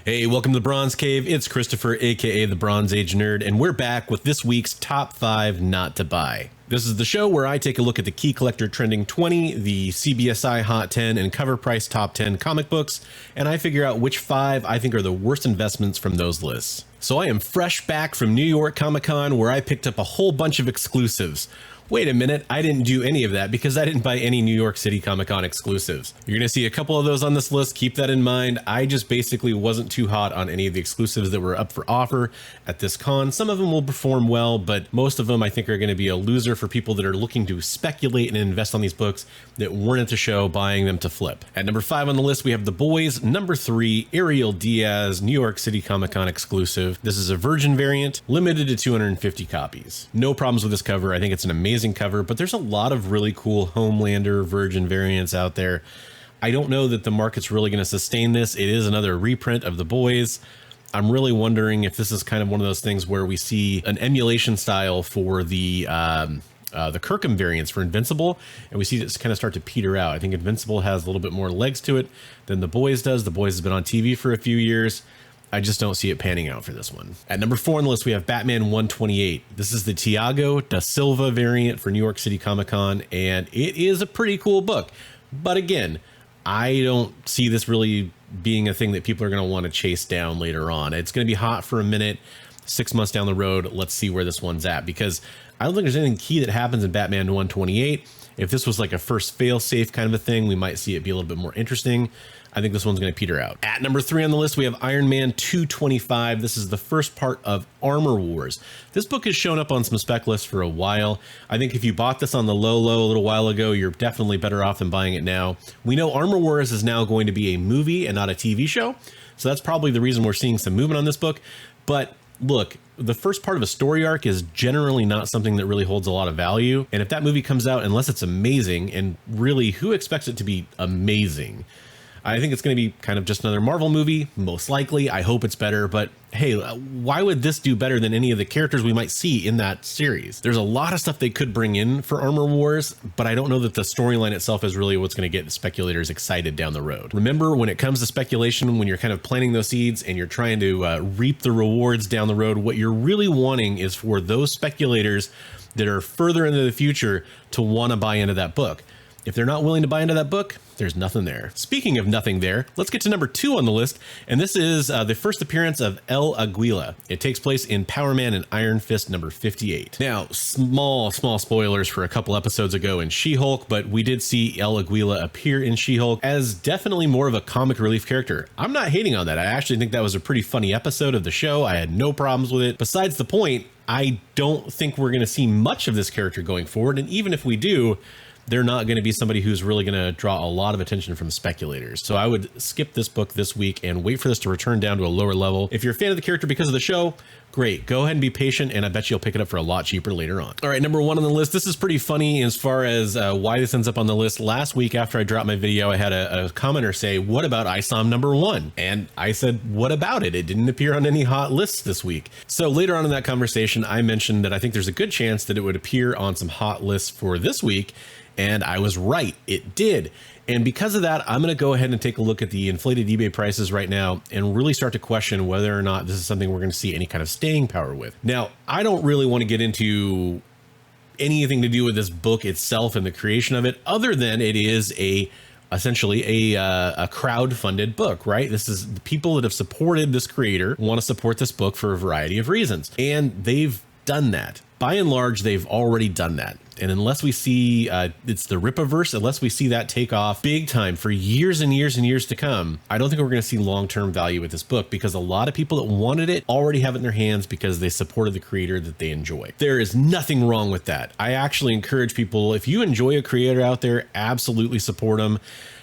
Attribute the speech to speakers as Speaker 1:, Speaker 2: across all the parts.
Speaker 1: Hey, welcome to the Bronze Cave. It's Christopher, aka the Bronze Age Nerd, and we're back with this week's top 5 not to buy. This is the show where I take a look at the Key Collector Trending 20, the CBSI Hot 10, and COVRPRICE Top 10 comic books, and I figure out which 5 I think are the worst investments from those lists. So I am fresh back from New York Comic Con, where I picked up a whole bunch of exclusives. Wait a minute, I didn't do any of that because I didn't buy any New York City Comic Con exclusives. You're going to see a couple of those on this list. Keep that in mind. I just basically wasn't too hot on any of the exclusives that were up for offer at this con. Some of them will perform well, but most of them I think are going to be a loser for people that are looking to speculate and invest on these books that weren't at the show, buying them to flip. At number 5 on the list, we have The Boys. Number 3, Ariel Diaz, New York City Comic Con exclusive. This is a Virgin variant, limited to 250 copies. No problems with this cover. I think it's an amazing cover, but there's a lot of really cool Homelander Virgin variants out there. I don't know that the market's really going to sustain this. It is another reprint of The Boys. I'm really wondering if this is kind of one of those things where we see an emulation style for the Kirkham variants for Invincible, and we see it kind of start to peter out. I think Invincible has a little bit more legs to it than The Boys does. The Boys has been on TV for a few years. I just don't see it panning out for this one. At number 4 on the list, we have Batman 128. This is the Tiago da Silva variant for New York City Comic Con, and it is a pretty cool book. But again, I don't see this really being a thing that people are going to want to chase down later on. It's going to be hot for a minute, 6 months down the road. Let's see where this one's at, because I don't think there's anything key that happens in Batman 128. If this was like a first fail-safe kind of a thing, we might see it be a little bit more interesting. I think this one's going to peter out. At number 3 on the list, we have Iron Man 225. This is the first part of Armor Wars. This book has shown up on some spec lists for a while. I think if you bought this on the low a little while ago, you're definitely better off than buying it now. We know Armor Wars is now going to be a movie and not a TV show, so that's probably the reason we're seeing some movement on this book. But look, the first part of a story arc is generally not something that really holds a lot of value. And if that movie comes out, unless it's amazing, and really, who expects it to be amazing? I think it's going to be kind of just another Marvel movie, most likely. I hope it's better, but hey, why would this do better than any of the characters we might see in that series? There's a lot of stuff they could bring in for Armor Wars, but I don't know that the storyline itself is really what's going to get speculators excited down the road. Remember, when it comes to speculation, when you're kind of planting those seeds and you're trying to reap the rewards down the road, what you're really wanting is for those speculators that are further into the future to want to buy into that book. If they're not willing to buy into that book, there's nothing there. Speaking of nothing there, let's get to number 2 on the list, and this is the first appearance of El Aguila. It takes place in Power Man and Iron Fist number 58. Now, small spoilers for a couple episodes ago in She-Hulk, but we did see El Aguila appear in She-Hulk as definitely more of a comic relief character. I'm not hating on that. I actually think that was a pretty funny episode of the show. I had no problems with it. Besides the point, I don't think we're going to see much of this character going forward, and even if we do, they're not going to be somebody who's really going to draw a lot of attention from speculators. So I would skip this book this week and wait for this to return down to a lower level. If you're a fan of the character because of the show, great. Go ahead and be patient, and I bet you'll pick it up for a lot cheaper later on. All right, number 1 on the list. This is pretty funny as far as why this ends up on the list. Last week after I dropped my video, I had a commenter say, what about Isom number 1? And I said, what about it? It didn't appear on any hot lists this week. So later on in that conversation, I mentioned that I think there's a good chance that it would appear on some hot lists for this week. And I was right, it did. And because of that, I'm going to go ahead and take a look at the inflated eBay prices right now and really start to question whether or not this is something we're going to see any kind of staying power with. Now, I don't really want to get into anything to do with this book itself and the creation of it, other than it is essentially a crowd-funded book, right? This is the people that have supported this creator want to support this book for a variety of reasons. And they've done that. By and large, they've already done that. And unless we see, it's the Rippaverse, unless we see that take off big time for years and years and years to come, I don't think we're going to see long-term value with this book, because a lot of people that wanted it already have it in their hands because they supported the creator that they enjoy. There is nothing wrong with that. I actually encourage people, if you enjoy a creator out there, absolutely support them.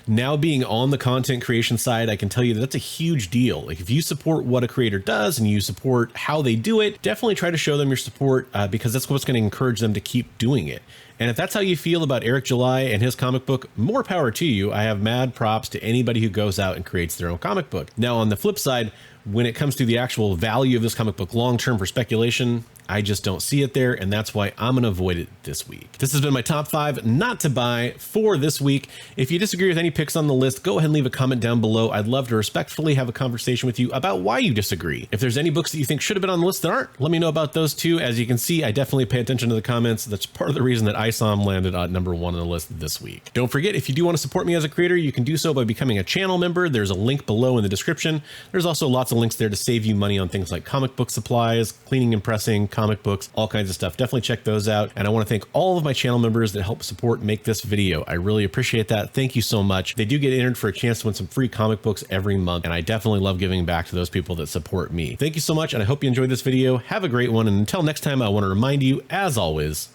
Speaker 1: Now, being on the content creation side, I can tell you that's a huge deal. Like, if you support what a creator does and you support how they do it, definitely try to show them your support, because that's what's going to encourage them to keep doing it. And if that's how you feel about Eric July and his comic book, more power to you. I have mad props to anybody who goes out and creates their own comic book. Now, on the flip side, when it comes to the actual value of this comic book long-term for speculation, I just don't see it there, and that's why I'm going to avoid it this week. This has been my top 5 not to buy for this week. If you disagree with any picks on the list, go ahead and leave a comment down below. I'd love to respectfully have a conversation with you about why you disagree. If there's any books that you think should have been on the list that aren't, let me know about those too. As you can see, I definitely pay attention to the comments. That's part of the reason that Isom landed on number 1 on the list this week. Don't forget, if you do want to support me as a creator, you can do so by becoming a channel member. There's a link below in the description. There's also lots of links there to save you money on things like comic book supplies, cleaning and pressing, comic books, all kinds of stuff. Definitely check those out. And I want to thank all of my channel members that help support and make this video. I really appreciate that. Thank you so much. They do get entered for a chance to win some free comic books every month, and I definitely love giving back to those people that support me. Thank you so much, and I hope you enjoyed this video. Have a great one, and until next time, I want to remind you, as always,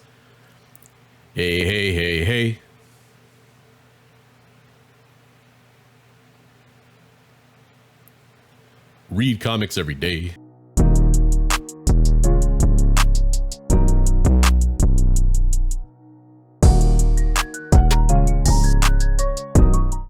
Speaker 1: hey, hey, hey, hey. Read comics every day.